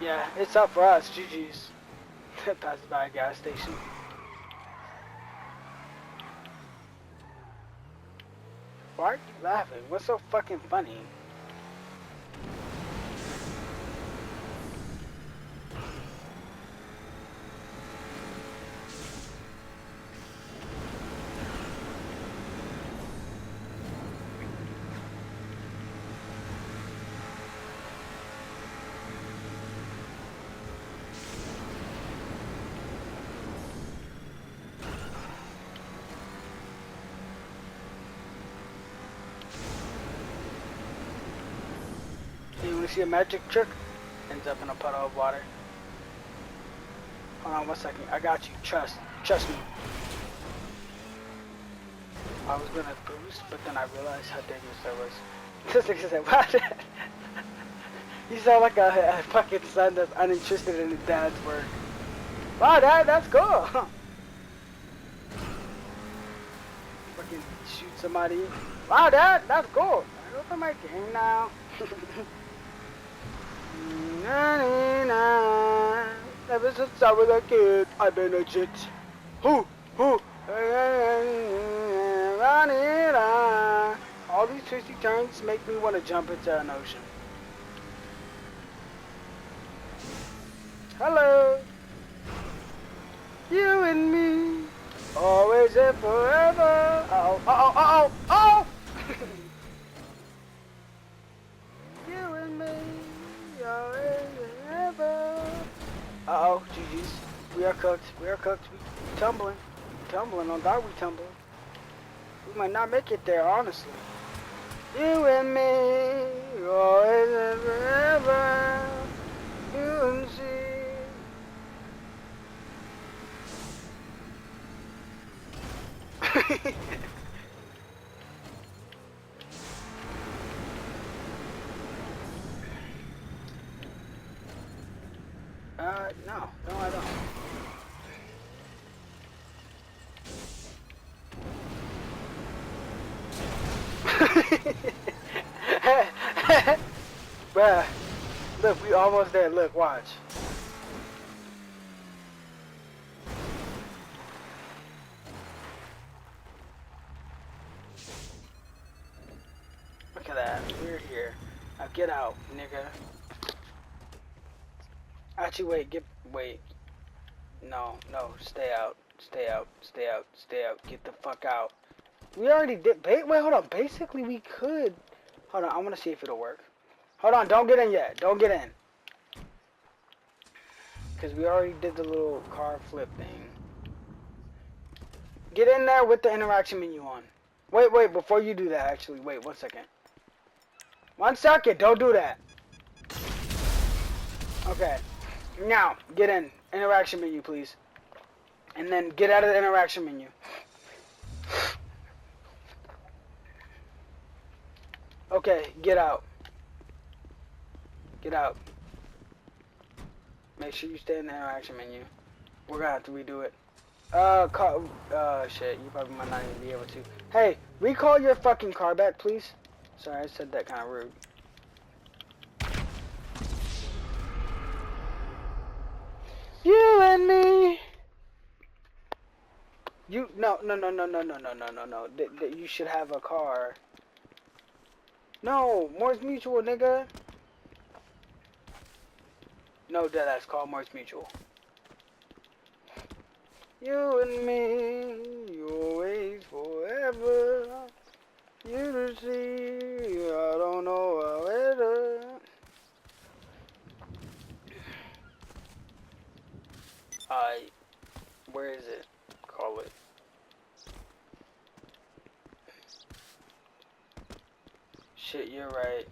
Yeah, it's up for us. GG's. Passed by a gas station. Why are you laughing? What's so fucking funny? You wanna see a magic trick? Ends up in a puddle of water. Hold on 1 second. I got you. Trust me. I was gonna boost, but then I realized how dangerous that was. This nigga said, "What?" You sound like a fucking son that's uninterested in his dad's work. Wow, that's cool. Fucking shoot somebody. Wow, that's cool. I open my game now. Ever since I was a kid, I've been a jit. Who? All these twisty turns make me want to jump into an ocean. Hello. You and me, always and forever. Oh. You and me, always and ever. Uh-oh, GG's. We are cooked. We tumbling. On God, we tumbling. We might not make it there, honestly. You and me, always and forever. You and she. No, I don't. Bruh, look, we almost there. Look, watch. Look at that. We're here. Now get out, nigga. Actually, wait. No, stay out. Get the fuck out. We already did. Wait, hold on. Basically, we could. Hold on, I want to see if it'll work. Hold on, don't get in yet. Don't get in. Because we already did the little car flip thing. Get in there with the interaction menu on. Wait, before you do that, actually. Wait, 1 second. 1 second, don't do that. Okay. Now, get in. Interaction menu, please. And then get out of the interaction menu. Okay, get out. Get out. Make sure you stay in the interaction menu. We're gonna have to redo it. Shit, you probably might not even be able to. Hey, recall your fucking car back, please. Sorry, I said that kind of rude. You and me. No. You should have a car. No, Morse Mutual, nigga. No, that's called Morse Mutual. You and me, always, forever. You to see, I don't know how better. Where is it? Call it. Shit, you're right.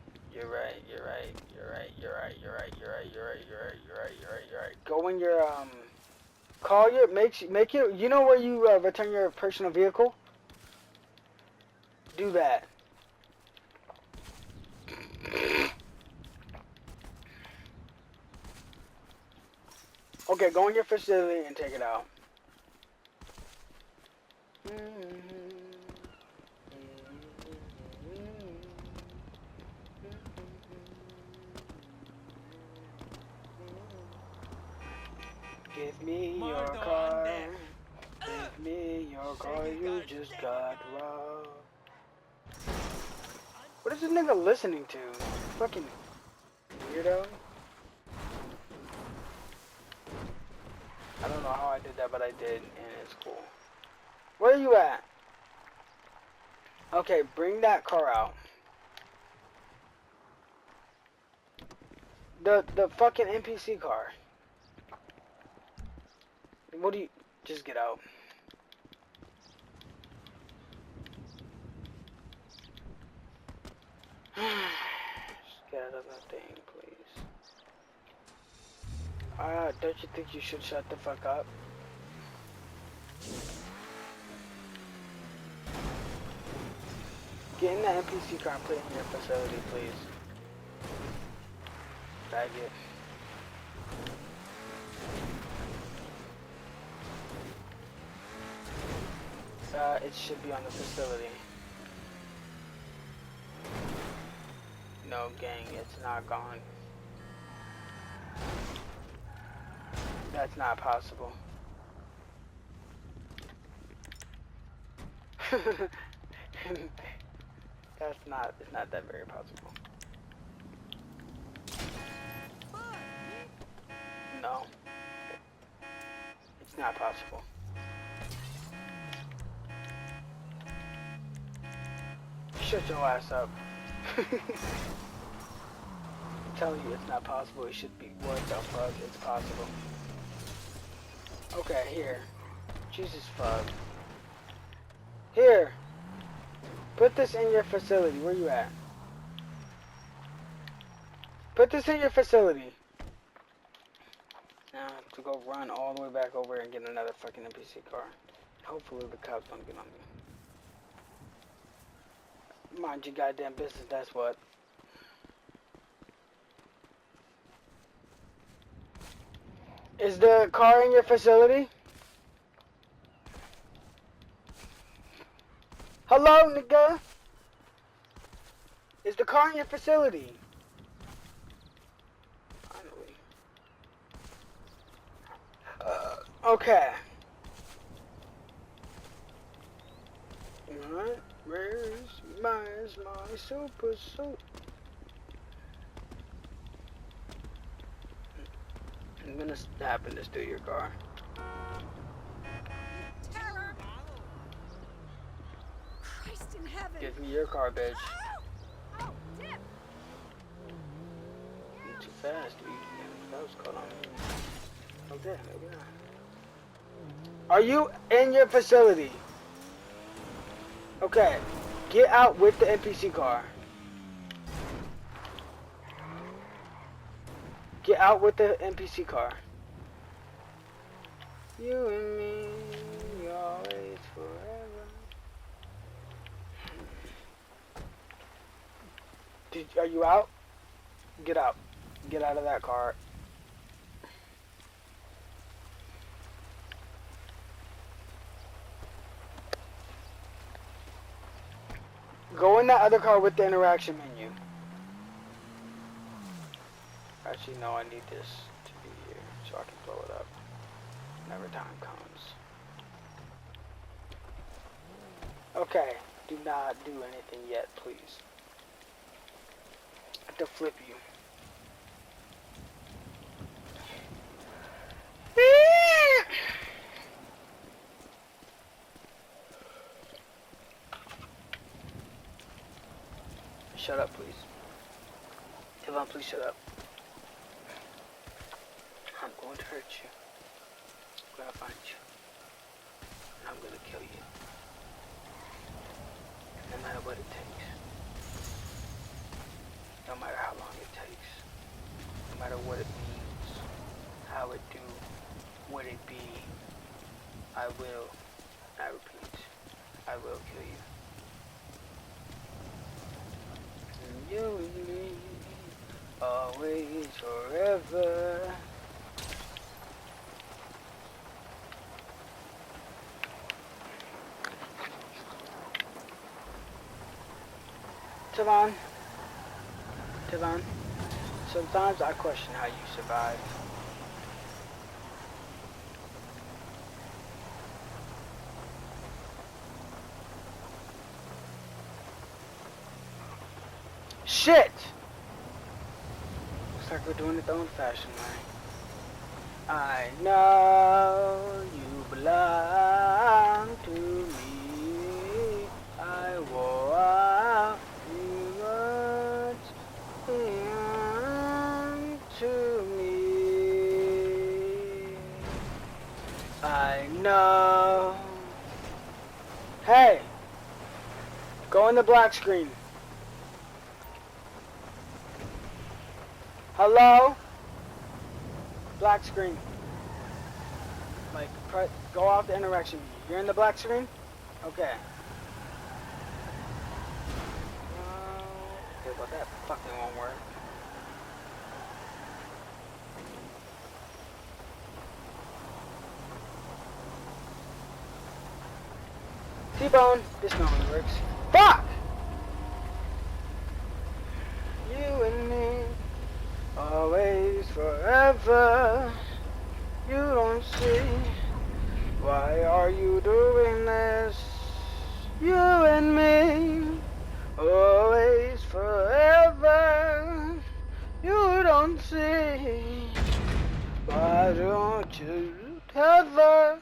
Go in your call your make it. You know where you return your personal vehicle? Do that. Okay, go in your facility and take it out. Give me your car. Give me your car. You just got robbed. What is this nigga listening to? Fucking weirdo. I don't know how I did that, but I did, and it's cool. Where are you at? Okay, bring that car out. The fucking NPC car. What do you... Just get out. Just get out of that thing, please. Don't you think you should shut the fuck up? Get in the NPC car and put it in your facility, please. Faggot. It should be on the facility. No, gang, it's not gone. That's not possible. It's not that very possible. No. It's not possible. Shut your ass up. I'm telling you it's not possible. It should be. What the fuck? It's possible. Okay, here. Jesus fuck. Here. Put this in your facility. Where you at? Put this in your facility. Now I have to go run all the way back over and get another fucking NPC car. Hopefully the cops don't get on me. Mind your goddamn business, that's what. Is the car in your facility? Hello, nigga? Is the car in your facility? Finally. Okay. Alright, where's my super suit? I'm gonna snap and just do your car. Terror! Christ in heaven! Give me your car, bitch. Oh, dip! You're too fast, dude. That was caught on me. Okay, maybe not. Are you in your facility? Okay, get out with the NPC car. Get out with the NPC car. You and me, always forever. Are you out? Get out. Get out of that car. Go in that other car with the interaction menu. Actually, no, I need this to be here so I can blow it up whenever time comes. Okay, do not do anything yet, please. I have to flip you. Shut up, please. Devon, please shut up. I'm going to hurt you. I'm going to find you. And I'm going to kill you. No matter what it takes. No matter how long it takes. No matter what it means. How it do. What it be. I will. I repeat. I will kill you. You and me, always, forever. Tavon, sometimes I question how you survive. Shit! Looks like we're doing it the old-fashioned way. I know you belong to me. I want you much belong to me. I know. Hey! Go in the black screen. Hello? Black screen. Like, go off the interaction view. You're in the black screen? Okay. Okay, well that fucking won't work. T-Bone, this normally works. Fuck! You and me, always, forever. You don't see, why are you doing this? You and me, always, forever. You don't see, why don't you ever?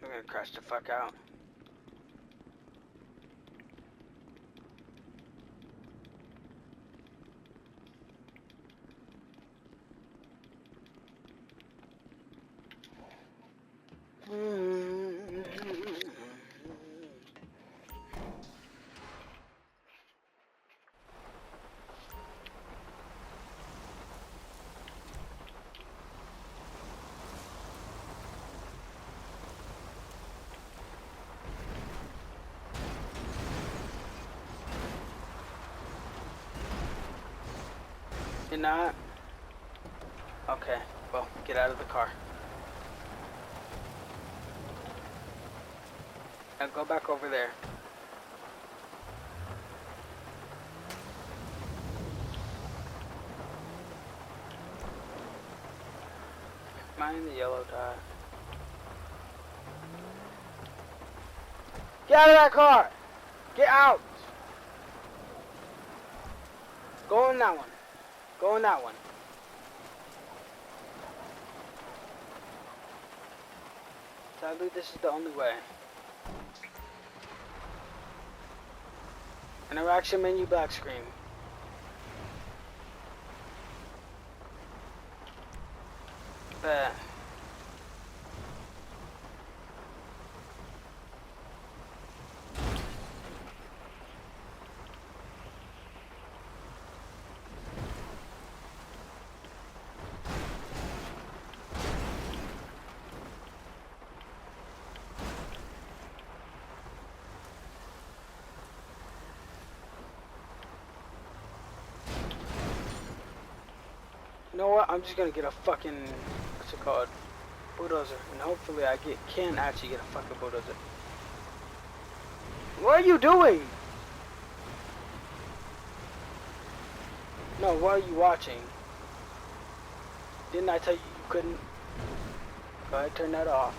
I'm gonna crash the fuck out. You're not? Okay, well, get out of the car. Now go back over there. Mind the yellow tie. Get out of that car! Get out! Go in that one. Go in that one. Sadly, this is the only way. Interaction menu black screen. There. You know what? I'm just gonna get a fucking, what's it called? Bulldozer. And hopefully I can actually get a fucking bulldozer. What are you doing? No, what are you watching? Didn't I tell you you couldn't? Go ahead, turn that off.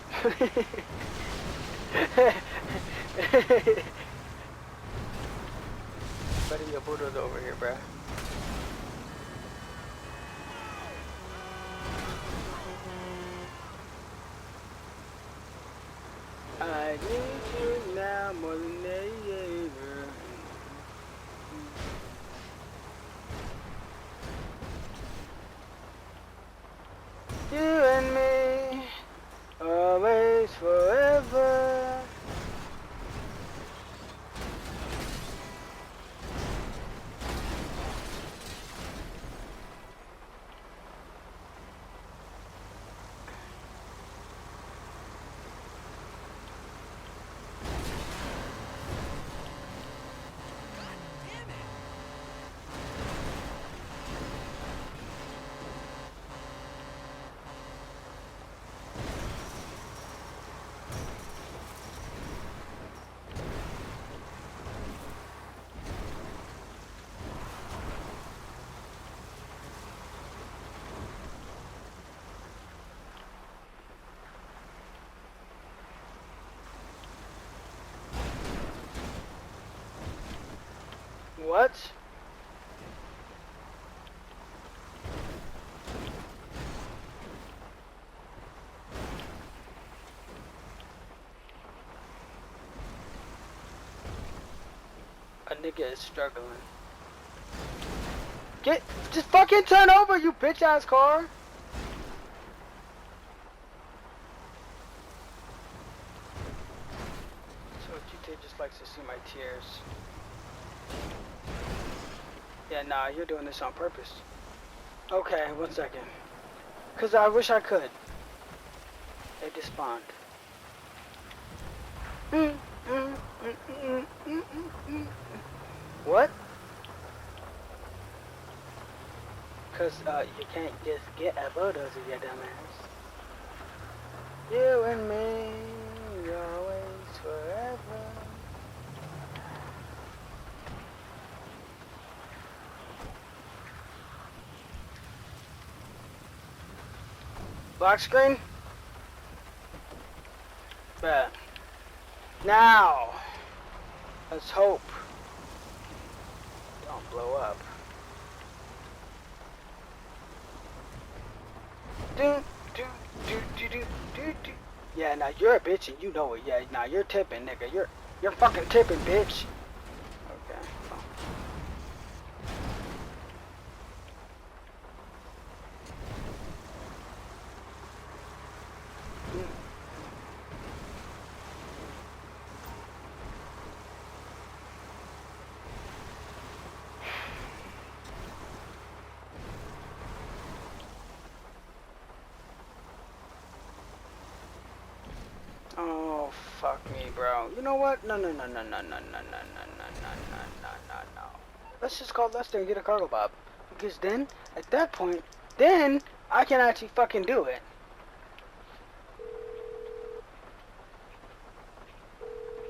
Better get a bulldozer over here, bruh. I need you now more than ever. You and me, always, forever. What? A nigga is struggling. Just fucking turn over, you bitch ass car. So GTA just likes to see my tears. Yeah, nah, you're doing this on purpose. Okay, 1 second. Cause I wish I could. They just spawned. What? Cause you can't just get a bulldozer, you dumbass. You and me, always, forever. Black screen? Bet. Now, let's hope. Don't blow up. Yeah, now you're a bitch and you know it. Yeah, now you're tipping, nigga. You're fucking tipping, bitch. Okay. Oh, fuck me, bro. You know what? No. Let's just call Lester and get a cargo bob. Because then, at that point, then I can actually fucking do it.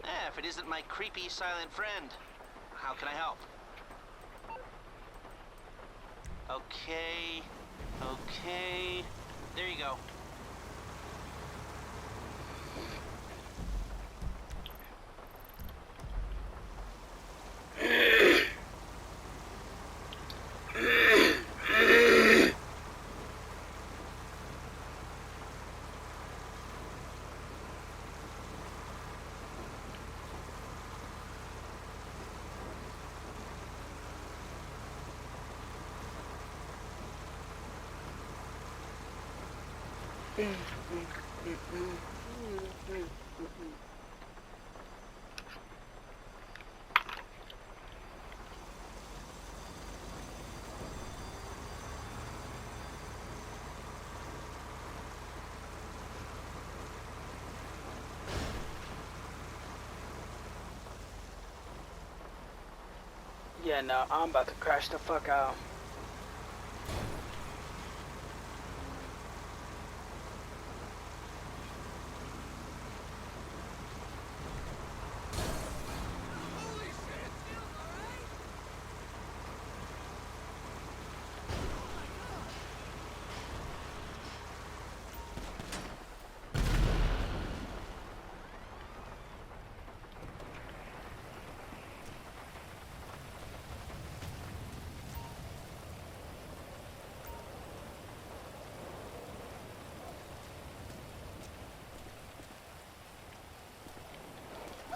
If it isn't my creepy silent friend, how can I help? Okay, there you go. Yeah, no, I'm about to crash the fuck out.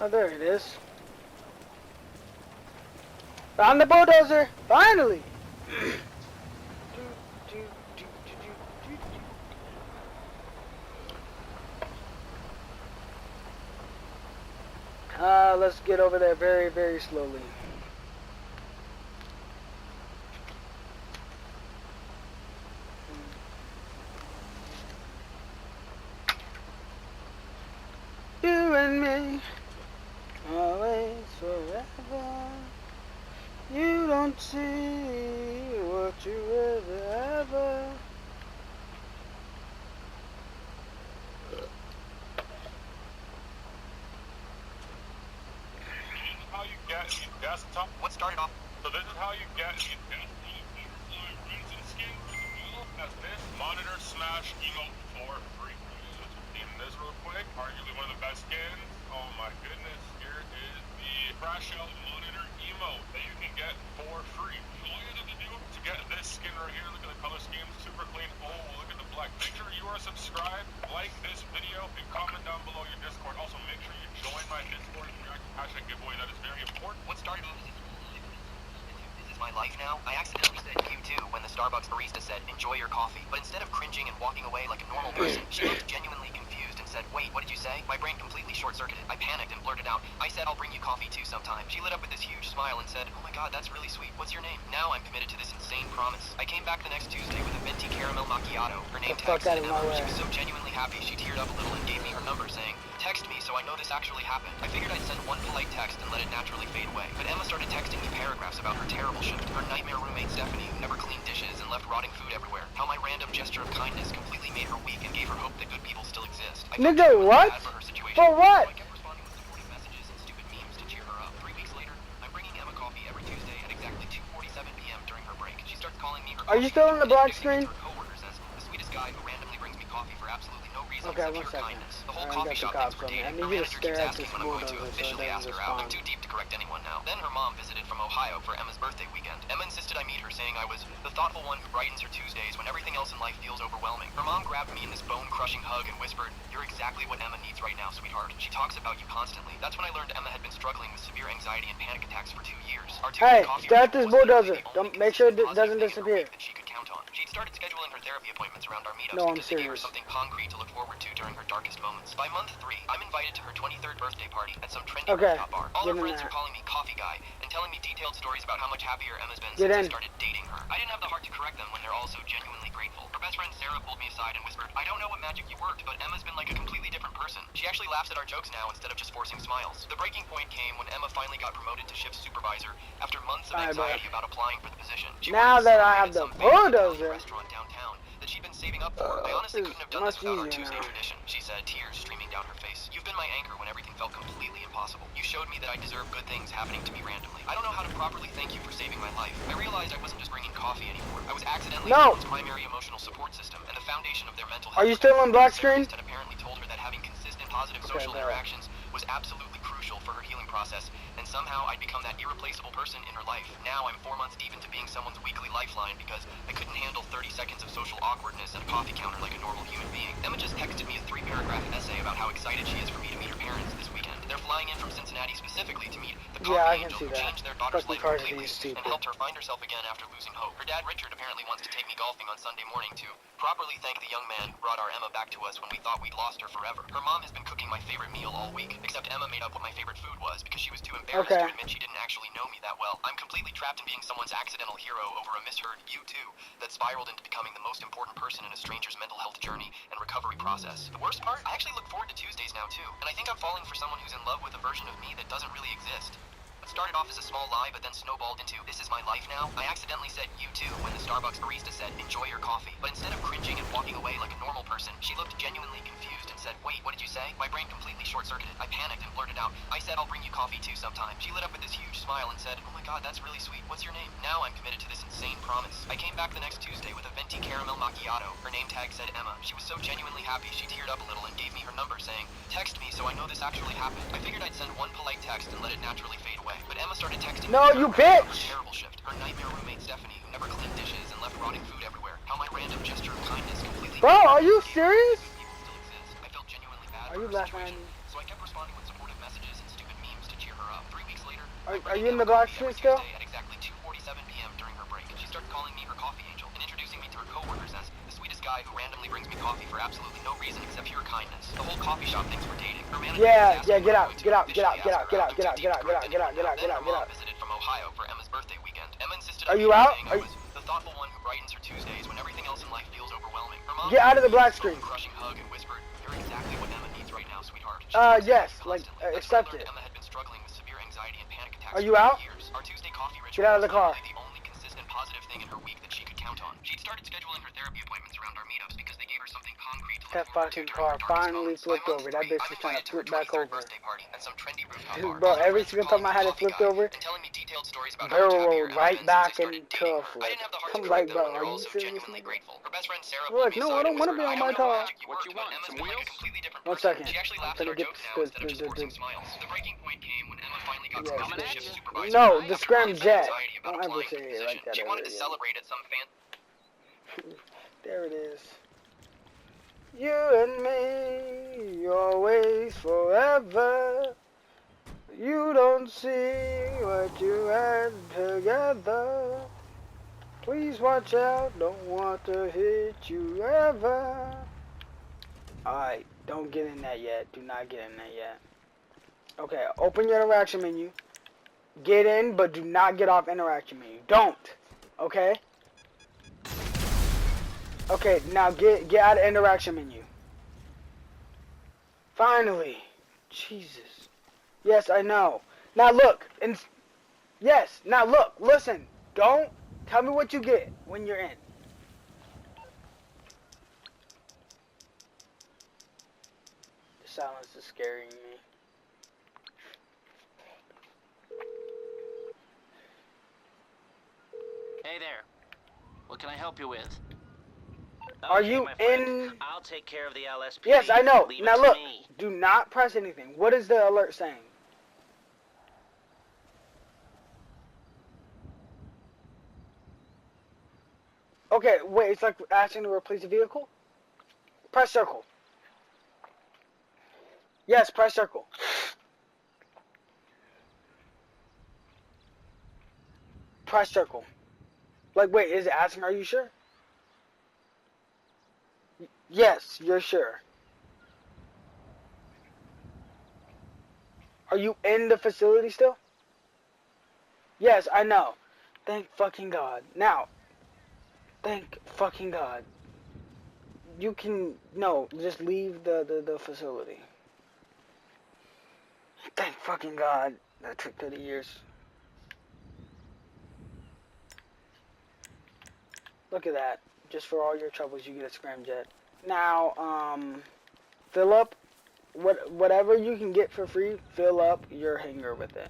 Oh, there it is. Found the bulldozer! Finally! Let's get over there very, very slowly. You and me, always, forever. You don't see what you ever. How you get these desktop. What started off? So this is how you get these desktop runes and skins as this monitor smash emote for free. Let's name this real quick. Arguably one of the best skins. Oh my goodness. Here is the Crash Out monitor emote that you can get video and comment down below your Discord. Also, make sure you join my Discord for your hashtag giveaway. That is very important. What started this is my life now? I accidentally said you too when the Starbucks barista said, enjoy your coffee. But instead of cringing and walking away like a normal person, she looked genuinely confused and said, wait, what did you say? My brain completely short-circuited. I panicked and blurted out, I said I'll bring you coffee too sometime. She lit up with this huge smile and said, oh my god, that's really sweet. What's your name? Now I'm committed to this insane promise. I came back the next Tuesday with a venti caramel macchiato. Her name tag said Emma. She was so genuinely happy she teared up a little and gave me her number saying, text me so I know this actually happened. I figured I'd send one polite text and let it naturally fade away. But Emma started texting me paragraphs about her terrible shift, her nightmare roommate Stephanie who never cleaned dishes and left rotting food everywhere, how my random gesture of kindness completely made her weak and gave her hope that good people still exist. I felt Nigga, genuinely what? bad for her situation, For what? so I kept responding with supportive messages and stupid memes to cheer her up. 3 weeks later, I'm bringing Emma coffee every Tuesday at exactly 2:47 p.m. during her break. She starts calling me her Are you coffee still on the and black introducing me screen? to her coworkers as the sweetest guy who randomly brings me coffee for absolutely no reason Okay, except one pure second. kindness. The whole I coffee got the shop cops thinks we're on me. I dating. need Her you to manager stare keeps at asking this when I'm going to bulldozer so it officially doesn't ask her out. I'm respond. too deep to correct anyone now. Then her mom visited from Ohio for Emma's birthday weekend. Emma insisted I meet her, saying I was the thoughtful one who brightens her Tuesdays when everything else in life feels overwhelming. Her mom grabbed me in this bone-crushing hug and whispered, you're exactly what Emma needs right now, sweetheart. She talks about you constantly. That's when I learned Emma had been struggling with severe anxiety and panic attacks for 2 years. Our Hey, Tuesday coffee stare at ritual this was literally bulldozer. the only Don't make sure it consistent doesn't positive thing in her disappear. week that she could count on. She'd started scheduling her therapy appointments around our meetups No, I'm because they gave her serious. something concrete to look forward to during her darkest moments. By month 3, I'm invited to her 23rd birthday party at some trendy Okay, rooftop bar. All get her in friends there. are calling me Coffee Guy and telling me detailed stories about how much happier Emma's been Get since I in. started dating her. I didn't have the heart to correct them when they're all so genuinely grateful. Her best friend Sarah pulled me aside and whispered, I don't know what magic you worked, but Emma's been like a completely different person. She actually laughs at our jokes now instead of just forcing smiles. The breaking point came when Emma finally got promoted to shift supervisor after months of Alright, bro. anxiety about applying for the position. She Now wanted to that I celebrate have at the some famous Italian bulldozer, restaurant downtown that she'd been saving up for. I honestly it's couldn't have done this much without our easier Tuesday now. tradition, she said, tears streaming down her face. You've been my anchor when everything felt completely impossible. You showed me that I deserve good things happening to me randomly. I don't know how to properly thank you for saving my life. I realized I wasn't just bringing coffee anymore. I was accidentally No. someone's primary emotional support system and the foundation of their mental Are health. you still on black Sarah screen? had apparently told her that having consistent positive Okay, social bad. interactions was absolutely crucial for her healing process, and somehow I'd become that irreplaceable person in her life. Now I'm 4 months deep into being someone's weekly lifeline because I couldn't handle 30 seconds of social awkwardness at a coffee counter like a normal human being. Emma just texted me a 3-paragraph essay about how excited she is for me to meet her parents this weekend. They're flying in from Cincinnati specifically to meet the coffee Yeah, I can angel see who that. changed their daughter's Fucking life cars are completely these and stupid. helped her find herself again after losing hope. Her dad Richard apparently wants to take me golfing on Sunday morning to properly thank the young man who brought our Emma back to us when we thought we'd lost her forever. Her mom has been cooking my favorite meal all week, except Emma made up what my favorite food was because she was too embarrassed Okay. to admit she didn't actually know me that well. I'm completely trapped in being someone's accidental hero over a misheard you too that spiraled into becoming the most important person in a stranger's mental health journey and recovery process. The worst part? I actually look forward to Tuesdays now too, and I think I'm falling for someone who's in love with a version of me that doesn't really exist. What started off as a small lie but then snowballed into this is my life now, I accidentally said you too when the Starbucks barista said enjoy your coffee. But instead of cringing and walking away like a normal person, she looked genuinely confused and said, wait, what did you say? My brain completely short-circuited. I panicked and blurted out, I said I'll bring you coffee too sometime. She lit up with this huge smile and said, oh my god, that's really sweet. What's your name? Now I'm committed to this insane promise. I came back the next Tuesday with a venti caramel macchiato. Her name tag said Emma. She was so genuinely happy she teared up a little and gave me her number saying, text me so I know this actually happened. I figured I'd send one polite text and let it naturally fade away. But Emma started texting No, me you about her bitch! terrible shift, her nightmare roommate Stephanie who never cleaned dishes and left rotting food everywhere, how my random gesture of kindness completely Bro, are you serious? people still exist. I felt genuinely bad Are for you her laughing at situation, me? so I kept responding with supportive messages and stupid memes to cheer her up. 3 weeks later, Are you in the black screen still? At exactly 2:47 p.m. during her break, she starts calling me her coffee angel and introducing me to her coworkers as the sweetest guy who randomly brings me coffee for absolutely no reason except pure kindness. The whole coffee shop thinks we're dating. Her manager Yeah, asked yeah, me get when out, I'm get going out, to get out, officially get out, ask get her out, get out, I'm get too out, deep get to out, correct get out, anyone get out, now. get out, Then get her out. mom visited from Ohio for Emma's birthday weekend. Emma insisted Are on you me out? saying Are I was the thoughtful one who brightens her Tuesdays when everything else in life feels overwhelming. Her mom Get out of the black gave me screen. a crushing hug and whispered, "You're exactly what Emma needs right now, sweetheart." She talks about Yes, you like, constantly. That's when I accept learned it. Emma had been struggling with severe anxiety and panic attacks Are you for out? years. Our Tuesday coffee ritual Get out of the was car. literally the only consistent positive thing in her week that she could count on. She'd started scheduling her therapy appointments around our meetups because they gave her something concrete to look That forward to fucking during her car darkest finally moments. By flipped month over. That 3, bitch I'm was trying to invited to her flip back 23rd over. birthday party at some trendy rooftop bar. Bro, All her every friends single are calling time I me had it Coffee flipped Guy over, and telling me detailed stories about how much barrel happier rolled Emma right been back since I started into dating a her. I flip. didn't have the heart to I'm correct like, them bro, when are they're all you so serious, genuinely nigga? grateful. Her best friend Sarah Look, pulled me no, I aside don't and wanna whispered, be on I my don't know what car. magic you worked, but Emma's been like a completely different One person. second. She actually I'm laughs at gonna our get jokes now instead of just forcing the smiles. The breaking point came when Emma finally got Yes, promoted to yes. shift supervisor. No, the After scram months of jet. anxiety about Don't ever applying for say the it like position. that. She ever wanted to again. celebrate at some fan. There it is. You and me, always, forever. You don't see what you had together. Please watch out, don't want to hit you ever. Alright, don't get in that yet. Do not get in that yet. Okay, open your interaction menu. Get in, but do not get off interaction menu. Don't. Okay? Okay, now get out of interaction menu. Finally. Jesus. Yes, I know. Now look. Yes, now look. Listen. Don't tell me what you get when you're in. The silence is scaring me. Hey there. What can I help you with? Are Okay, you my friend. in? I'll take care of the LSPD. Yes, I know. Leave Now it to look. me. Do not press anything. What is the alert saying? Okay, wait. It's like asking to replace a vehicle. Press circle. Yes, press circle. Press circle. Like, wait, is it asking, are you sure? Yes, you're sure. Are you in the facility still? Yes, I know. Thank fucking God. Now, thank fucking God. You can, no, just leave the facility. Thank fucking God. That took 30 years. Look at that. Just for all your troubles, you get a scramjet. Now, fill up whatever you can get for free. Fill up your hangar with it.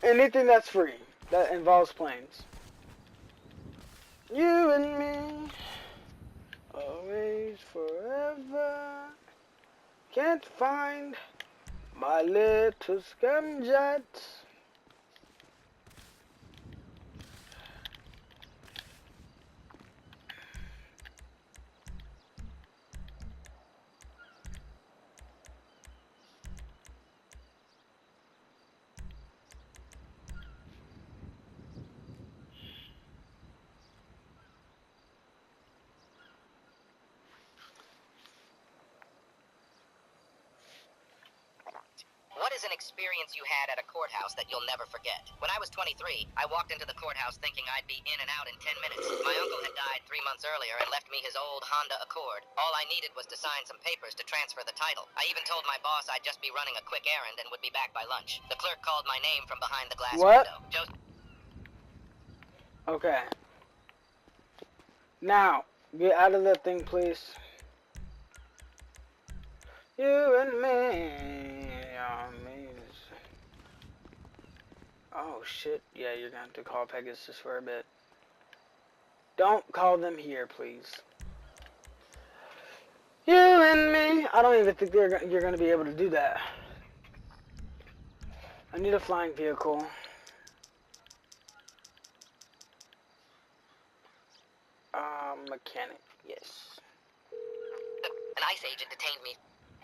Anything that's free that involves planes. You and me, always, forever. Can't find my little scamjet. What is an experience you had at a courthouse that you'll never forget? When I was 23, I walked into the courthouse thinking I'd be in and out in 10 minutes. My uncle had died 3 months earlier and left me his old Honda Accord. All I needed was to sign some papers to transfer the title. I even told my boss I'd just be running a quick errand and would be back by lunch. The clerk called my name from behind the glass What? window. Okay. Now, get out of that thing, please. You and me. Oh shit. Yeah, you're gonna have to call Pegasus for a bit. Don't call them here, please. You and me. I don't even think you're gonna be able to do that. I need a flying vehicle. Mechanic. Yes. An ICE agent detained me.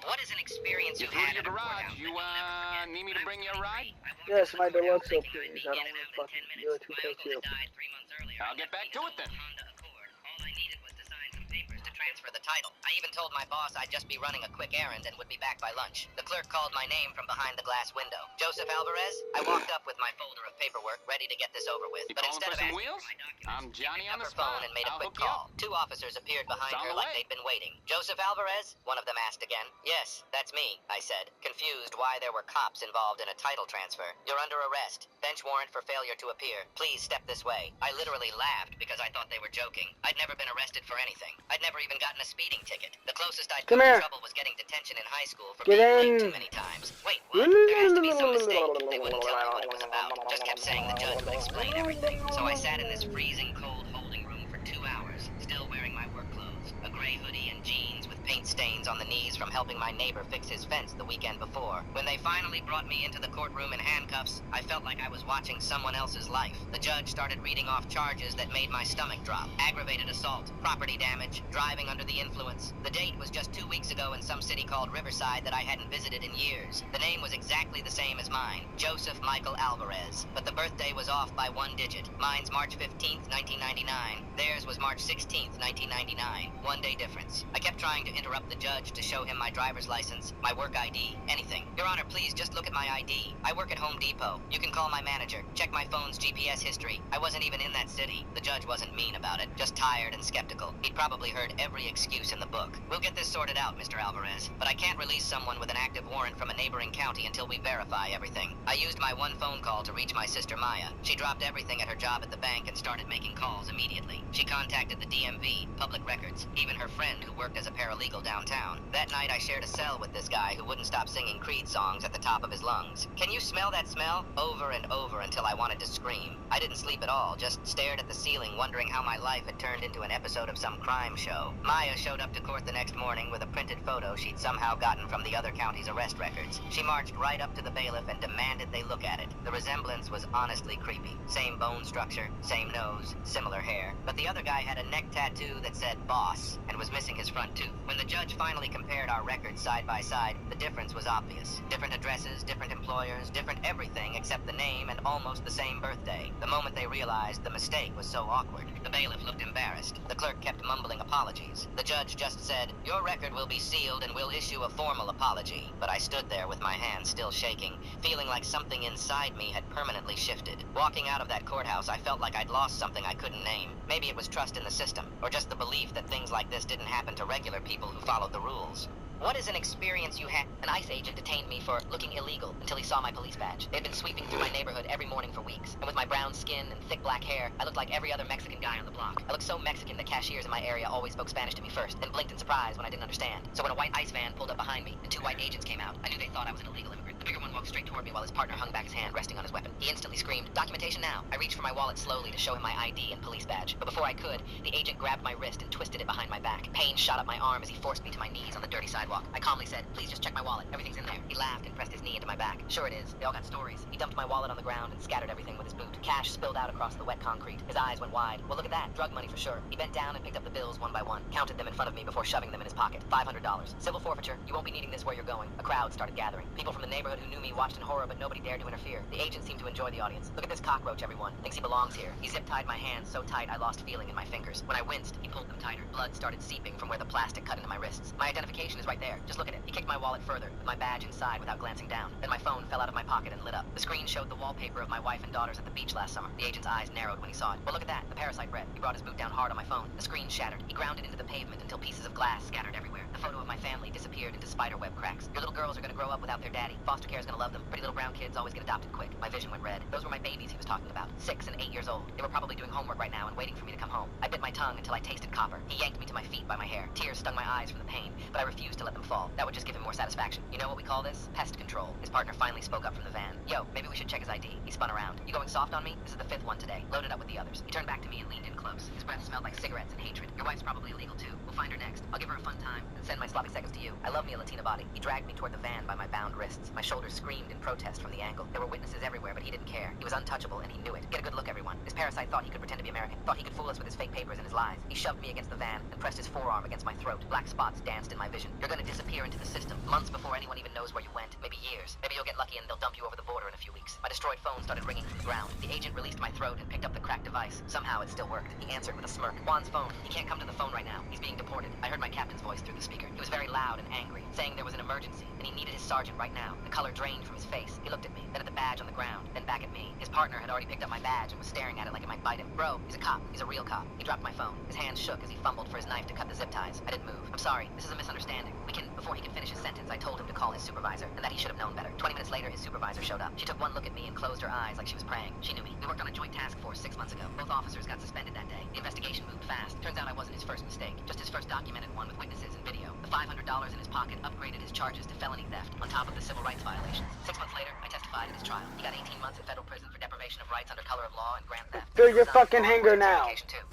What is an experience you You're through had to at your a garage. courthouse You, that you'll never forget? need me When to I bring was you a 23, ride? I walked Yes, into my the courthouse deluxe, thinking I'd please. be I don't in and want to out in fucking 10 do minutes. it too My close uncle to you. had died 3 months earlier. I'll and get left back me to his it then. old Honda Accord. All I needed was to sign some papers to transfer the title. I even told my boss I'd just be running a quick errand and would be back by lunch. The clerk called my name from behind the glass window. Joseph Alvarez? I walked up with my folder of paperwork, ready to get this over with. You But calling instead for of some asking wheels? for my documents, I'm she Johnny picked on up the her phone spot. and made a I'll quick hook you call. up. 2 officers appeared behind It's on her the like way. they'd been waiting. Joseph Alvarez? One of them asked again. Yes, that's me, I said, confused why there were cops involved in a title transfer. You're under arrest. Bench warrant for failure to appear. Please step this way. I literally laughed because I thought they were joking. I'd never been arrested for anything. I'd never even gotten a speeding ticket. The closest I'd Come come here. to trouble was getting detention in high school for Get being late in. too many times. Wait, what? There has to be some mistake. They wouldn't tell me what it was about. Just kept saying the judge would explain everything. So I sat in this freezing cold holding room for 2 hours, still wearing my work clothes. A gray hoodie and jeans with paint stains hands on the knees from helping my neighbor fix his fence the weekend before. When they finally brought me into the courtroom in handcuffs, I felt like I was watching someone else's life. The judge started reading off charges that made my stomach drop. Aggravated assault, property damage, driving under the influence. The date was just 2 weeks ago in some city called Riverside that I hadn't visited in years. The name was exactly the same as mine, Joseph Michael Alvarez. But the birthday was off by 1 digit. Mine's March 15th, 1999. Theirs was March 16th, 1999. 1 day difference. I kept trying to interrupt the judge to show him my driver's license, my work ID, anything. Your Honor, please just look at my ID. I work at Home Depot. You can call my manager. Check my phone's GPS history. I wasn't even in that city. The judge wasn't mean about it, just tired and skeptical. He'd probably heard every excuse in the book. We'll get this sorted out, Mr. Alvarez, but I can't release someone with an active warrant from a neighboring county until we verify everything. I used my one phone call to reach my sister Maya. She dropped everything at her job at the bank and started making calls immediately. She contacted the DMV, public records, even her friend who worked as a paralegal downtown. That night I shared a cell with this guy who wouldn't stop singing Creed songs at the top of his lungs. Can you smell that smell? Over and over until I wanted to scream. I didn't sleep at all, just stared at the ceiling wondering how my life had turned into an episode of some crime show. Maya showed up to court the next morning with a printed photo she'd somehow gotten from the other county's arrest records. She marched right up to the bailiff and demanded they look at it. The resemblance was honestly creepy. Same bone structure, same nose, similar hair. But the other guy had a neck tattoo that said boss and was missing his front tooth. When the judge finally compared our records side by side, the difference was obvious. Different addresses, different employers, different everything except the name and almost the same birthday. The moment they realized the mistake was so awkward, the bailiff looked embarrassed. The clerk kept mumbling apologies. The judge just said, "Your record will be sealed and we'll issue a formal apology." But I stood there with my hands still shaking, feeling like something inside me had permanently shifted. Walking out of that courthouse, I felt like I'd lost something I couldn't name. Maybe it was trust in the system, or just the belief that things like this didn't happen to regular people who followed the rules. What is an experience you had? An ICE agent detained me for looking illegal until he saw my police badge. They'd been sweeping through my neighborhood every morning for weeks, and with my brown skin and thick black hair, I looked like every other Mexican guy on the block. I looked so Mexican that cashiers in my area always spoke Spanish to me first, then blinked in surprise when I didn't understand. So when a white ICE van pulled up behind me and 2 white agents came out, I knew they thought I was an illegal immigrant. The bigger one walked straight toward me while his partner hung back his hand, resting on his weapon. He instantly screamed, "Documentation now!" I reached for my wallet slowly to show him my ID and police badge, but before I could, the agent grabbed my wrist and twisted it behind my back. Pain shot up my arm as he forced me to my knees on the dirty sidewalk. I calmly said, "Please just check my wallet. Everything's in there." He laughed and pressed his knee into my back. "Sure it is. They all got stories." He dumped my wallet on the ground and scattered everything with his boot. Cash spilled out across the wet concrete. His eyes went wide. "Well, look at that. Drug money for sure." He bent down and picked up the bills one by one, counted them in front of me before shoving them in his pocket. $500. Civil forfeiture. You won't be needing this where you're going. A crowd started gathering. People from the neighborhood who knew me watched in horror, but nobody dared to interfere. The agent seemed to enjoy the audience. "Look at this cockroach, everyone. Thinks he belongs here." He zip-tied my hands so tight I lost feeling in my fingers. When I winced, he pulled them tighter. Blood started seeping from where the plastic cut into my wrists. "My identification is right there. Just look at it." He kicked my wallet further, with my badge inside without glancing down. Then my phone fell out of my pocket and lit up. The screen showed the wallpaper of my wife and daughters at the beach last summer. The agent's eyes narrowed when he saw it. "Well, look at that. The parasite bread." He brought his boot down hard on my phone. The screen shattered. He ground it into the pavement until pieces of glass scattered everywhere. The photo of my family disappeared into spiderweb cracks. "Your little girls are gonna grow up without their daddy. Foster care is gonna love them. Pretty little brown kids always get adopted quick." My vision went red. Those were my babies he was talking about. 6 and 8 years old. They were probably doing homework right now and waiting for me to come home. I bit my tongue until I tasted copper. He yanked me to my feet by my hair. Tears stung my eyes from the pain, but I refused to let them fall. That would just give him more satisfaction. "You know what we call this? Pest control." His partner finally spoke up from the van. "Yo, maybe we should check his ID." He spun around. "You going soft on me? This is the 5th one today. Load it up with the others." He turned back to me and leaned in close. His breath smelled like cigarettes and hatred. "Your wife's probably illegal too. We'll find her next. I'll give her a fun time and send my sloppy seconds to you. I love me a Latina body." He dragged me toward the van by my bound wrists. My shoulders screamed in protest from the angle. There were witnesses everywhere, but he didn't care. He was untouchable and he knew it. "Get a good look, everyone." This parasite thought he could pretend to be American. Thought he could fool us with his fake papers and his lies. He shoved me against the van and pressed his forearm against my throat. Black spots danced in my vision. "You're gonna disappear into the system. Months before anyone even knows where you went. Maybe years. Maybe you'll get lucky and they'll dump you over the border in a few weeks." My destroyed phone started ringing from the ground. The agent released my throat and picked up the cracked device. Somehow it still worked. He answered with a smirk. "Juan's phone. He can't come to the phone right now. He's being deported." I heard my captain's voice through the speaker. He was very loud and angry, saying there was an emergency and he needed his sergeant right now. The color drained from his face. He looked at me, then at the badge on the ground, then back at me. His partner had already picked up my badge and was staring at it like it might bite him. "Bro, he's a cop. He's a real cop." He dropped my phone. His hands shook as he fumbled for his knife to cut the zip ties. I didn't move. "I'm sorry. This is a misunderstanding. Before he could finish his sentence, I told him to call his supervisor, and that he should have known better. 20 minutes later, his supervisor showed up. She took one look at me and closed her eyes like she was praying. She knew me. We worked on a joint task force 6 months ago. Both officers got suspended that day. The investigation moved fast. Turns out I wasn't his first mistake, just his first documented one with witnesses and video. The $500 in his pocket upgraded his charges to felony theft, on top of the civil rights violations. 6 months later, I testified at his trial. He got 18 months in federal prison for deprivation of rights under color of law and grand theft. Fill your fucking hanger now.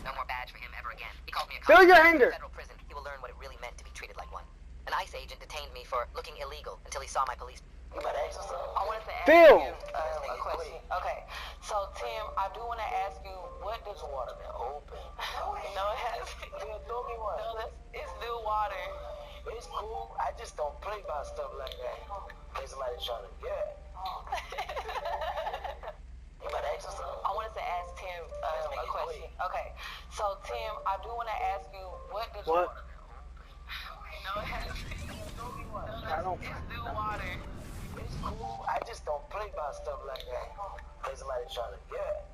No more badge for him ever again. He called me a Fill cop. your In hanger. federal prison, he will learn what it really meant to be treated like one. An ICE agent detained me for looking illegal until he saw my police. You better ask yourself. I wanted to ask Phil. you a question. Okay, so Tim, I do want to ask you, what does water been open? No, it hasn't. Throw me one. No, it's new water. It's cool. I just don't play about stuff like that. There's somebody trying to get. You better ask yourself. I wanted to ask Tim a question. Okay, so Tim, I do want to ask you, what does What? water been open? No, it hasn't. Throw me one. I don't. It's new water. It's cool. I just don't play about stuff like that. There's somebody trying to get.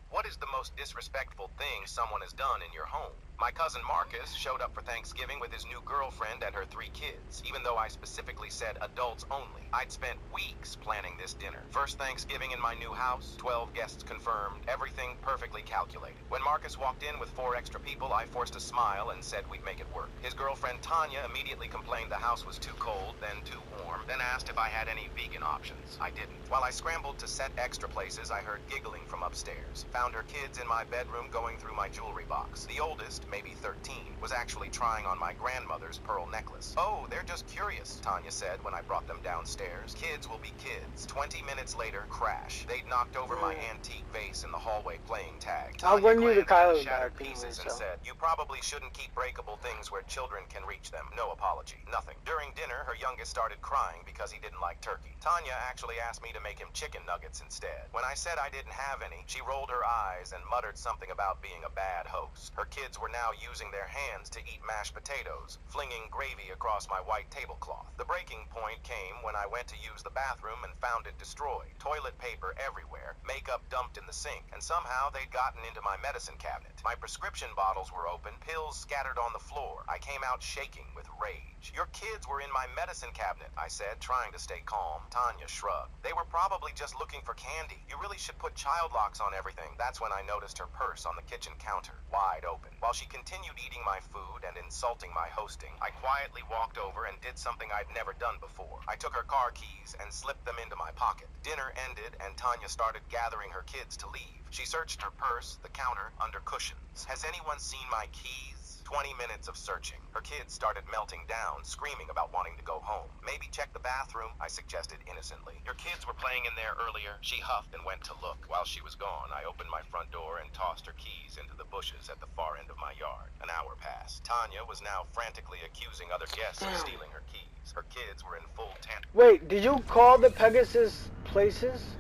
What is the most disrespectful thing someone has done in your home? My cousin Marcus showed up for Thanksgiving with his new girlfriend and her 3 kids, even though I specifically said adults only. I'd spent weeks planning this dinner. First Thanksgiving in my new house, 12 guests confirmed, everything perfectly calculated. When Marcus walked in with 4 extra people, I forced a smile and said we'd make it work. His girlfriend Tanya immediately complained the house was too cold, then too warm, then asked if I had any vegan options. I didn't. While I scrambled to set extra places, I heard giggling from upstairs. Found her kids in my bedroom going through my jewelry box. The oldest, maybe 13, was actually trying on my grandmother's pearl necklace. Oh, they're just curious, Tanya said when I brought them downstairs. Kids will be kids. 20 minutes later, crash. They'd knocked over my antique vase in the hallway playing tag. I'll Tanya run you to glanced at the Kylo's shattered back anyway, pieces and so. said, "You probably shouldn't keep breakable things where children can reach them." No apology. Nothing. During dinner, her youngest started crying because he didn't like turkey. Tanya actually asked me to make him chicken nuggets instead. When I said I didn't have any, she rolled her eyes and muttered something about being a bad host. Her kids were now using their hands to eat mashed potatoes, flinging gravy across my white tablecloth. The breaking point came when I went to use the bathroom and found it destroyed. Toilet paper everywhere, makeup dumped in the sink, and somehow they'd gotten into my medicine cabinet. My prescription bottles were open, pills scattered on the floor. I came out shaking with rage. "Your kids were in my medicine cabinet," I said, trying to stay calm. Tanya shrugged. "They were probably just looking for candy. You really should put child locks on everything." That's when I noticed her purse on the kitchen counter, wide open. While she continued eating my food and insulting my hosting, I quietly walked over and did something I'd never done before. I took her car keys and slipped them into my pocket. Dinner ended and Tanya started gathering her kids to leave. She searched her purse, the counter, under cushions. "Has anyone seen my keys?" 20 minutes of searching. Her kids started melting down, screaming about wanting to go home. "Maybe check the bathroom," I suggested innocently. "Your kids were playing in there earlier." She huffed and went to look. While she was gone, I opened my front door and tossed her keys into the bushes at the far end of my yard. An hour passed. Tanya was now frantically accusing other guests of stealing her keys. Her kids were in full tent. Wait, did you call the Pegasus places?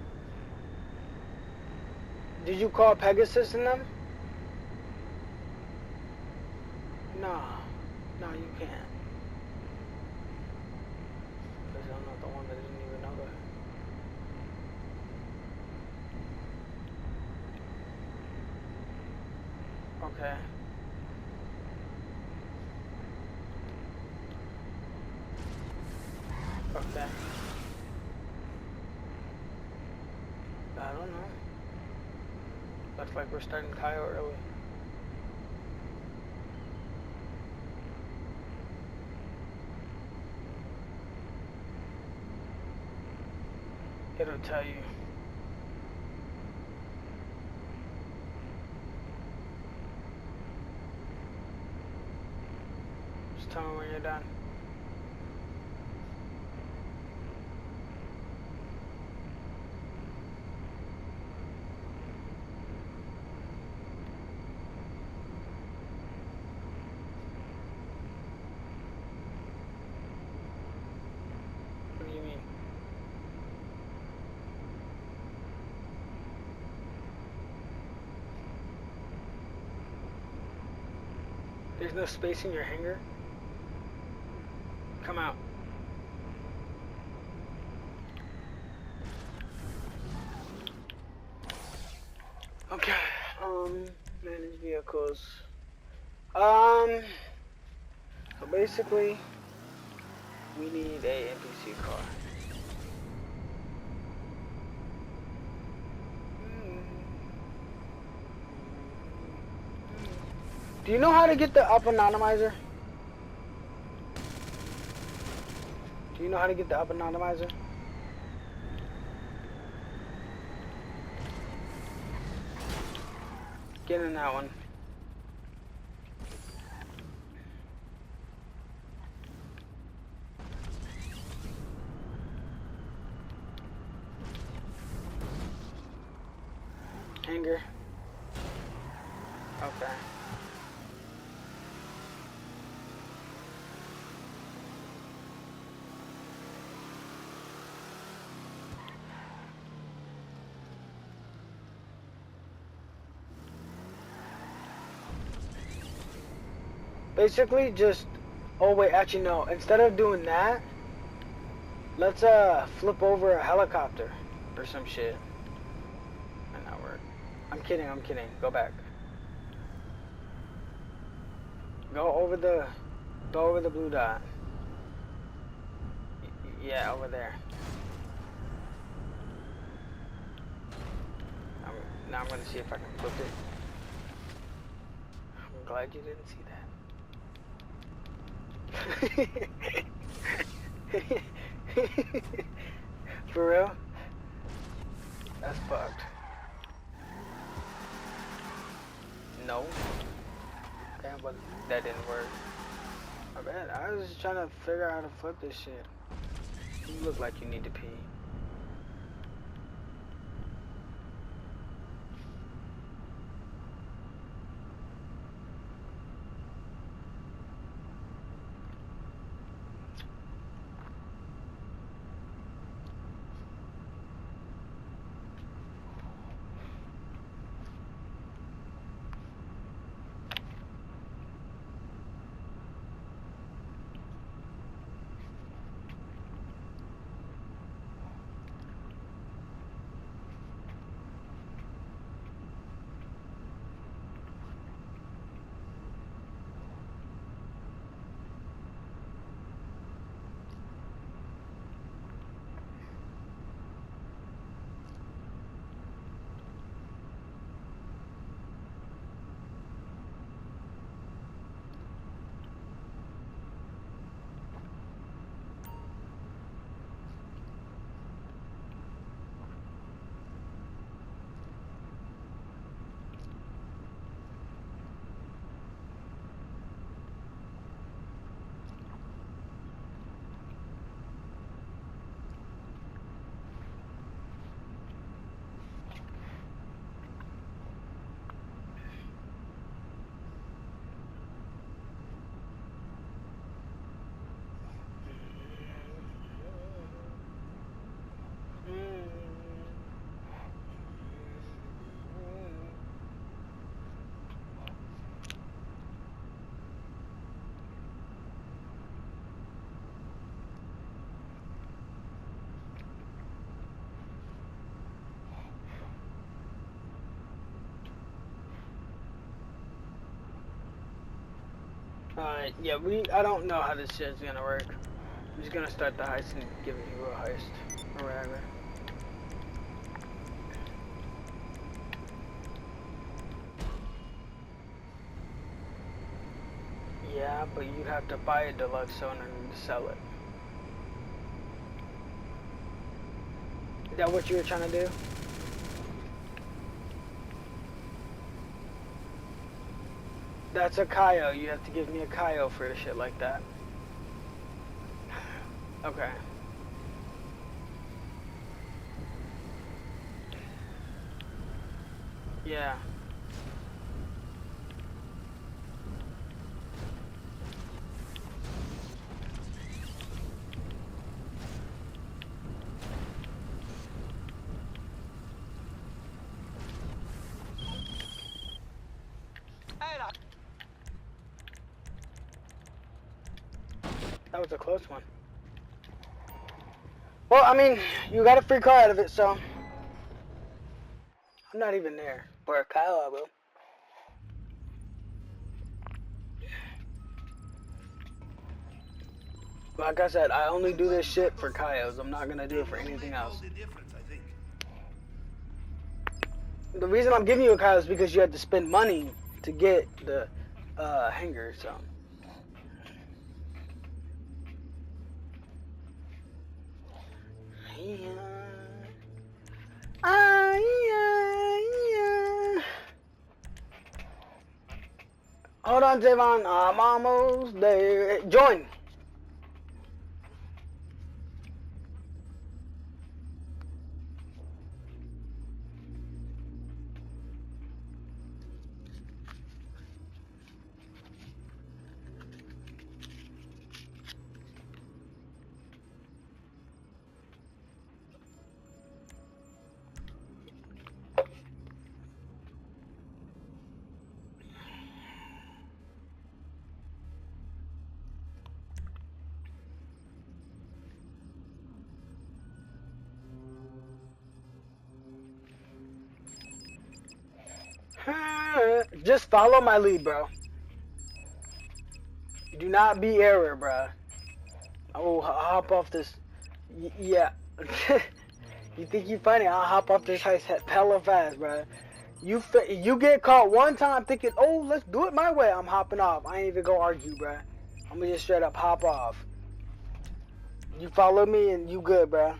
Did you call Pegasus in them? No, you can't. Because I'm not the one that didn't even know that. Okay. Okay. I don't know. Looks like we're starting Kyle early. It'll tell you. Just tell me when you're done. What do you mean? There's no space in your hanger? Come out. Okay. Manage vehicles. So basically, we need a NPC car. Do you know how to get the up anonymizer? Do you know how to get the up anonymizer? Get in that one. Basically, just... Oh, wait, actually, no. Instead of doing that, let's, flip over a helicopter or some shit. Might not work. I'm kidding. Go back. Go over the blue dot. Yeah, over there. Now I'm gonna see if I can flip it. I'm glad you didn't see that. For real? That's fucked. No. Okay, but that didn't work. I bet. I was just trying to figure out how to flip this shit. You look like you need to pee. Alright, yeah, I don't know how this shit's gonna work. I'm just gonna start the heist and give you a heist, or whatever. Yeah, but you have to buy a deluxe owner and sell it. Is that what you were trying to do? That's a Kaio. You have to give me a Kaio for shit like that. Okay. Yeah. That was a close one. Well, I mean, you got a free car out of it, so... I'm not even there. For a Kyle, I will. Like I said, I only do this shit for Kaios. I'm not gonna do it for anything else. The reason I'm giving you a Kyle is because you had to spend money to get the hanger, so... Hold on, Javon. I'm almost there. Join. Just follow my lead, bro. Do not be error, bro. I will hop off this. Yeah. You think you funny? I'll hop off this heist hella fast, bro. You get caught one time thinking, oh, let's do it my way. I'm hopping off. I ain't even gonna argue, bro. I'm gonna just straight up hop off. You follow me and you good, bro.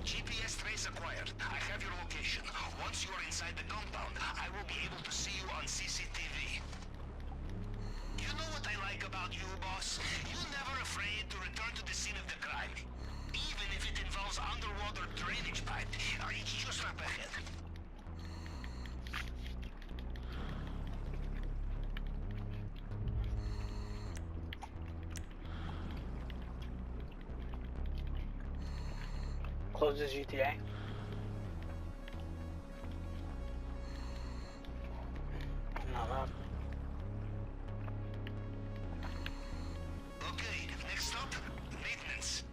GPS trace acquired. I have your location. Once you are inside the compound, I will be able to see you on CCTV. You know what I like about you, boss? You're never afraid to return to the scene of the crime. Even if it involves underwater drainage pipe. Just up ahead. Close this GTA. Not loud. Okay, next stop, maintenance.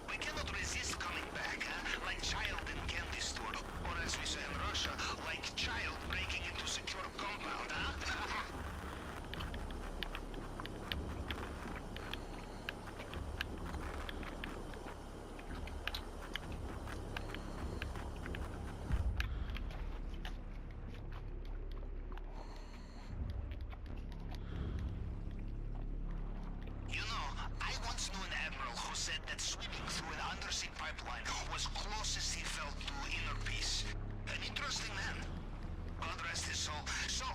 We cannot resist coming back, huh? Like child in candy store. Or as we say in Russia, like child breaking into secure compound, huh? You know, I once knew an admiral who said that swimming through an undersea pipeline was closest he felt to inner peace. An interesting man. God rest his soul. So,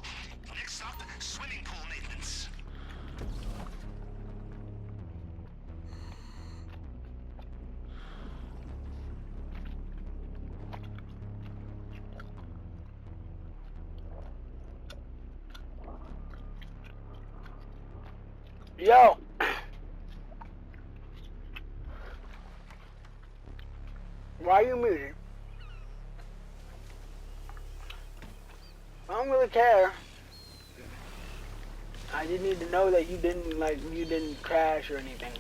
next stop, swimming pool maintenance. Yo. Why you muted? I don't really care. I just need to know that you didn't crash or anything.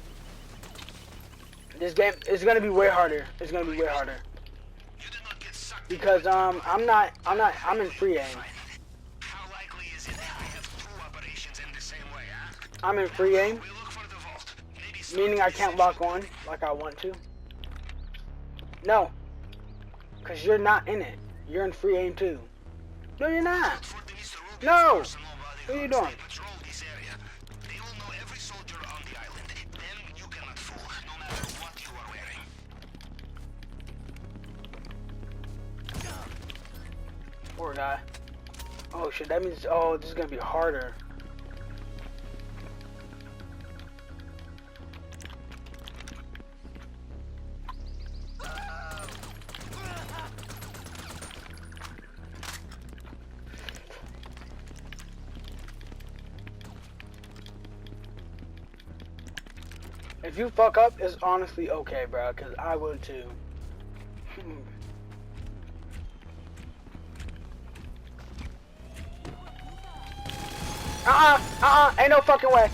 This game is gonna be way harder. It's gonna be way harder. You did not get sucked Because I'm in free aim. How likely is it I have two operations in the same way, huh? I'm in free aim, We look for the vault. Maybe meaning I can't lock on like I want to. No. Cause you're not in it. You're in free aim too. No, you're not. for the Mr. Rubio's No. personal What are you bodyguards. doing? They patrol this area. They all know every soldier on the island. Them you cannot fool, no matter what you are wearing. Poor guy. Oh shit, that means, oh, this is gonna be harder. If you fuck up, it's honestly okay, bro, because I would too. Ain't no fucking way.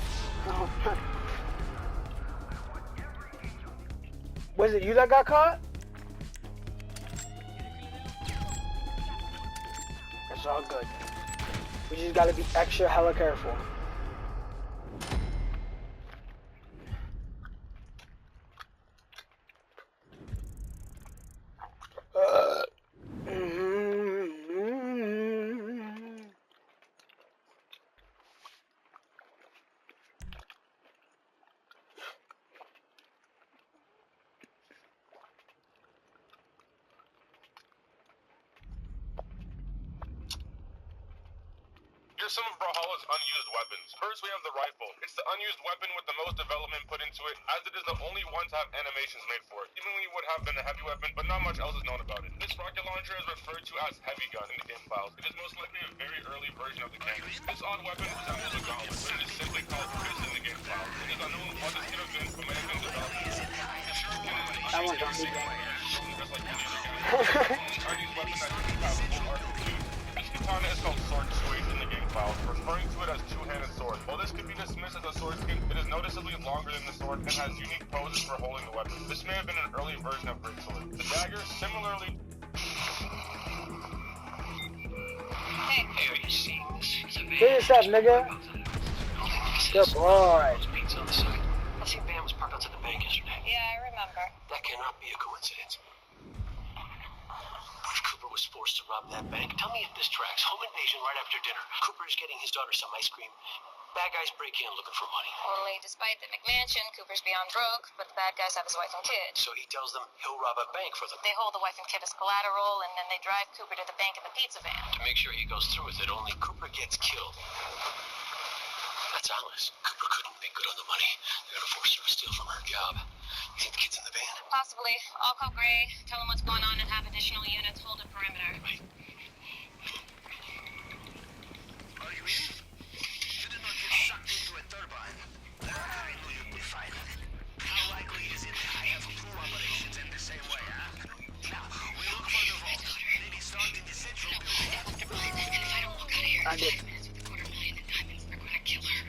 Was it you that got caught? It's all good. We just gotta be extra hella careful. Here's some of Brawlhalla's unused weapons. First, we have the rifle. It's the unused weapon with the most development put into it, as it is the only one to have animations made for it. Seemingly would have been a heavy weapon, but not much else is known about it. This rocket launcher is referred to as Heavy Gun in the game files. It is most likely a very early version of the cannon. This odd weapon resembles a gauntlet, but it is simply called Fist in the game files. It is unknown what this could have been, but may have been developed. The short cannon is I want to just be like any other cannon. Unused weapon that doesn't have full arc too. This katana is called Sword Suede in the game files, referring to it as two-handed sword. While this could be dismissed as a sword skin, it is noticeably longer than the sword and has unique poses for holding the weapon. This may have been an early version of Greatsword. The dagger, similarly... Hey, are you seeing this? It's a van. Get yourself, nigga. Good boy. Pizza on the side. I think van was parked outside the bank yesterday. Yeah, I remember. That cannot be a coincidence. Cooper was forced to rob that bank. Tell me if this tracks. Home invasion right after dinner. Cooper is getting his daughter some ice cream. Bad guys break in looking for money. Only despite the McMansion, Cooper's beyond broke, but the bad guys have his wife and kid. So he tells them he'll rob a bank for them. They hold the wife and kid as collateral, and then they drive Cooper to the bank in the pizza van. To make sure he goes through with it, only Cooper gets killed. That's Alice. Cooper couldn't make good on the money. They're gonna force her to steal from her job. You think the kid's in the van? Possibly. I'll call Gray, tell him what's going on, and have additional units hold a perimeter. Are you in? You did not get sucked into a turbine. I knew you'd be fine. How likely is it I have two operations in the same way, huh? Now, we look for the vault. Maybe start in the central building. If I don't look out of here, I did. 5 minutes with a quarter million in diamonds, they're gonna kill her.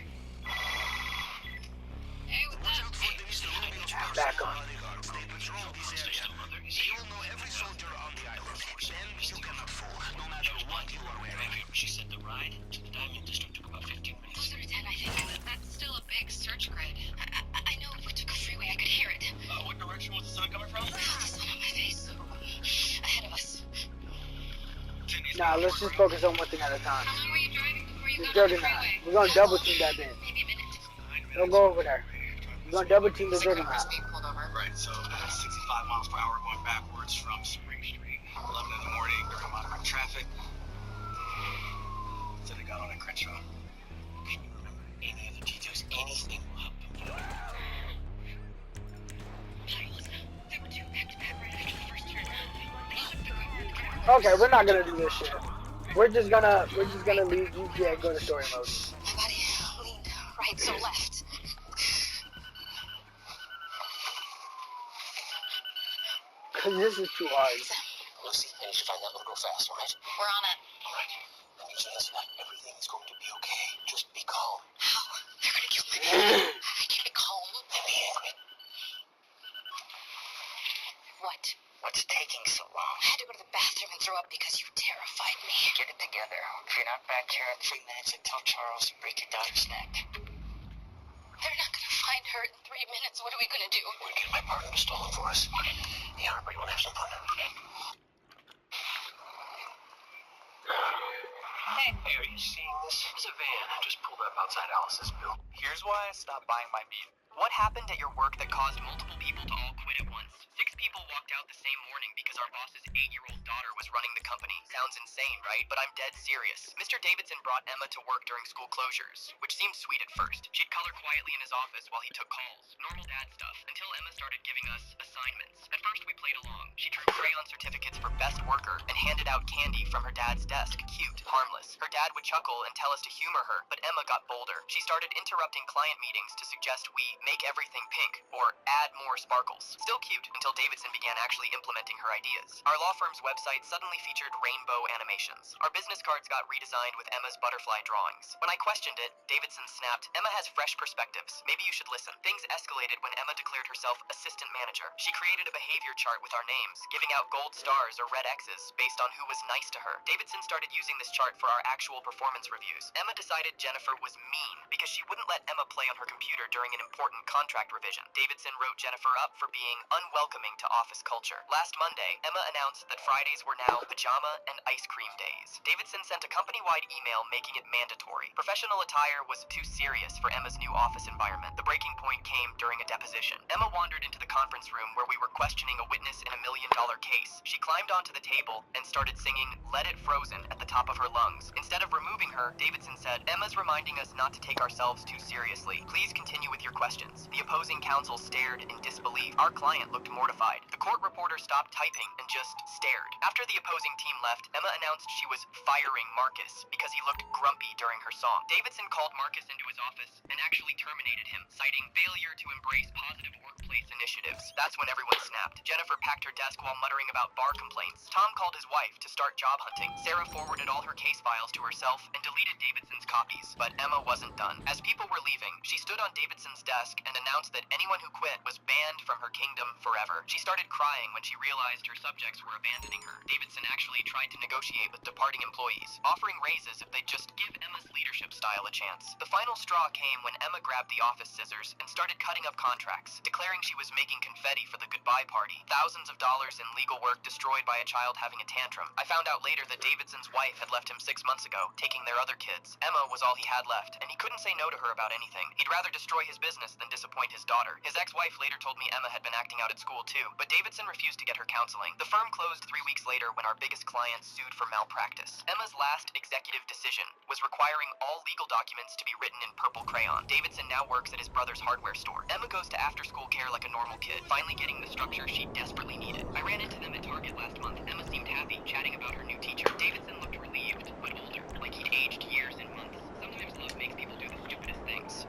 Hey, what's Watch up? out for the Mr. Rubio's Back on. bodyguards. They patrol this area. They will know every soldier on the island. Then you cannot fool, no matter what you are wearing. She said the ride to the Diamond District took about 15 minutes. Closer to 10, I think. That's still a big search grid. I know if we took a freeway, I could hear it. What direction was the sun coming from? The sun on my face, so ahead of us. Nah, let's just focus on one thing at a time. How long were you driving before you This got on the Juggernaut. freeway? We're gonna double team that bitch. Maybe a minute. Don't go over there. We're gonna double team the Juggernaut. being pulled over. Right, so 65 miles per hour going backwards from Spring Street. 11 in the morning, they're monitoring traffic. So they got on a Crenshaw. Can you remember any of the details? Anything will help them. There were 2 back-to-back right after the first turn. They should pick over the car. Okay, we're not gonna do this shit. We're just gonna leave GTA and go to story mode. My body leaned right, so left. Cause this is too hard. Lucy, I need to find that little girl fast, alright? We're on it. Alright. Now, Lucy, listen up. Everything is going to be okay. Just be calm. How? They're gonna kill me. I can't be calm. And be angry. What? What's taking so long? I had to go to the bathroom and throw up because you terrified me. Get it together. If you're not back here in 3 minutes, and tell Charles to break your daughter's neck. They're not gonna find her in 3 minutes. What are we gonna do? We're gonna get my partner stolen for us. Yeah, everybody wanna have some fun. Hey. Hey, are you seeing this? It's a van. Just pulled up outside Alice's building. Here's why I stopped buying my meat. What happened at your work that caused multiple people to all quit at once? 6 people people walked out the same morning because our boss's 8-year-old daughter was running the company. Sounds insane, right? But I'm dead serious. Mr. Davidson brought Emma to work during school closures, which seemed sweet at first. She'd color quietly in his office while he took calls. Normal dad stuff, until Emma started giving us assignments. At first, we played along. She drew crayon certificates for best worker and handed out candy from her dad's desk. Cute, harmless. Her dad would chuckle and tell us to humor her, but Emma got bolder. She started interrupting client meetings to suggest we make everything pink or add more sparkles. Still cute until Davidson began actually implementing her ideas. Our law firm's website suddenly featured rainbow animations. Our business cards got redesigned with Emma's butterfly drawings. When I questioned it, Davidson snapped, "Emma has fresh perspectives. Maybe you should listen." Things escalated when Emma declared herself assistant manager. She created a behavior chart with our names, giving out gold stars or red X's based on who was nice to her. Davidson started using this chart for our actual performance reviews. Emma decided Jennifer was mean because she wouldn't let Emma play on her computer during an important contract revision. Davidson wrote Jennifer up for being unwelcoming to office culture. Last Monday, Emma announced that Fridays were now pajama and ice cream days. Davidson sent a company-wide email making it mandatory. Professional attire was too serious for Emma's new office environment. The breaking point came during a deposition. Emma wandered into the conference room where we were questioning a witness in a $1 million case. She climbed onto the table and started singing "Let It Frozen" at the top of her lungs. Instead of removing her, Davidson said, "Emma's reminding us not to take ourselves too seriously. Please continue with your questions." The opposing counsel stared in disbelief. Our client looked mortified. The court reporter stopped typing and just stared. After the opposing team left, Emma announced she was firing Marcus because he looked grumpy during her song. Davidson called Marcus into his office and actually terminated him, citing failure to embrace positive workplace initiatives. That's when everyone snapped. Jennifer packed her desk while muttering about bar complaints. Tom called his wife to start job hunting. Sarah forwarded all her case files to herself and deleted Davidson's copies. But Emma wasn't done. As people were leaving, she stood on Davidson's desk and announced that anyone who quit was banned from her kingdom forever. She started crying when she realized her subjects were abandoning her. Davidson actually tried to negotiate with departing employees, offering raises if they'd just give Emma's leadership style a chance. The final straw came when Emma grabbed the office scissors and started cutting up contracts, declaring she was making confetti for the goodbye party. Thousands of dollars in legal work destroyed by a child having a tantrum. I found out later that Davidson's wife had left him 6 months ago, taking their other kids. Emma was all he had left, and he couldn't say no to her about anything. He'd rather destroy his business than disappoint his daughter. His ex-wife later told me Emma had been acting out at school too, but Davidson refused to get her counseling. The firm closed 3 weeks later when our biggest client sued for malpractice. Emma's last executive decision was requiring all legal documents to be written in purple crayon. Davidson now works at his brother's hardware store. Emma goes to after-school care like a normal kid, finally getting the structure she desperately needed. I ran into them at Target last month. Emma seemed happy, chatting about her new teacher. Davidson looked relieved, but older, like he'd aged years and months. Sometimes love makes people do the stupidest things.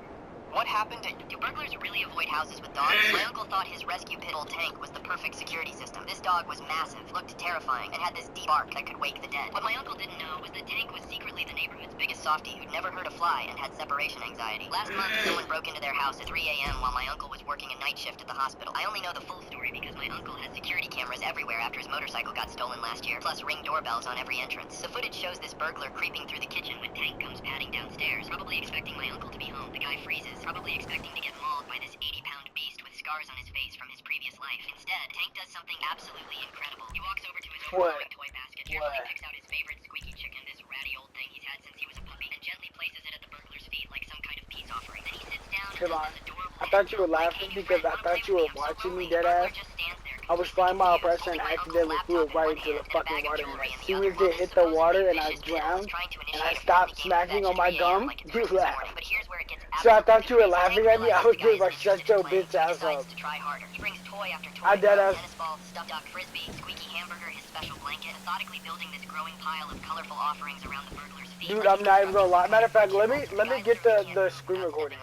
What happened at... Do burglars really avoid houses with dogs? My uncle thought his rescue pit bull Tank was the perfect security system. This dog was massive, looked terrifying, and had this deep bark that could wake the dead. What my uncle didn't know was that Tank was secretly the neighborhood's biggest softie who'd never heard a fly and had separation anxiety. Last month, someone broke into their house at 3 a.m. while my uncle was working a night shift at the hospital. I only know the full story because my uncle has security cameras everywhere after his motorcycle got stolen last year, plus Ring doorbells on every entrance. The footage shows this burglar creeping through the kitchen when Tank comes padding downstairs, probably expecting my uncle to be home. The guy freezes, probably expecting to get mauled by this 80-pound beast with scars on his face from his previous life. Instead, Tank does something absolutely incredible. He walks over to his overflowing toy basket, carefully picks out his favorite squeaky chicken, this ratty old thing he's had since he was a puppy, and gently places it at the burglar's feet like some kind of peace offering. Then he sits down and does this adorable... I thought you were laughing because I thought you were watching me, deadass. I was flying my oppressor and accidentally threw it right into the fucking water. And as soon as it hit the water and I drowned, and I stopped smacking on my gum, you laughed. So I thought you were laughing at me. I was just like, shut your bitch ass up. I deadass. Stuffed duck frisbee, squeaky hamburger, his special blanket, methodically building this growing pile of colorful offerings around the burglar's feet. Dude, I'm not even gonna lie. Matter of fact, let me get the screen recording.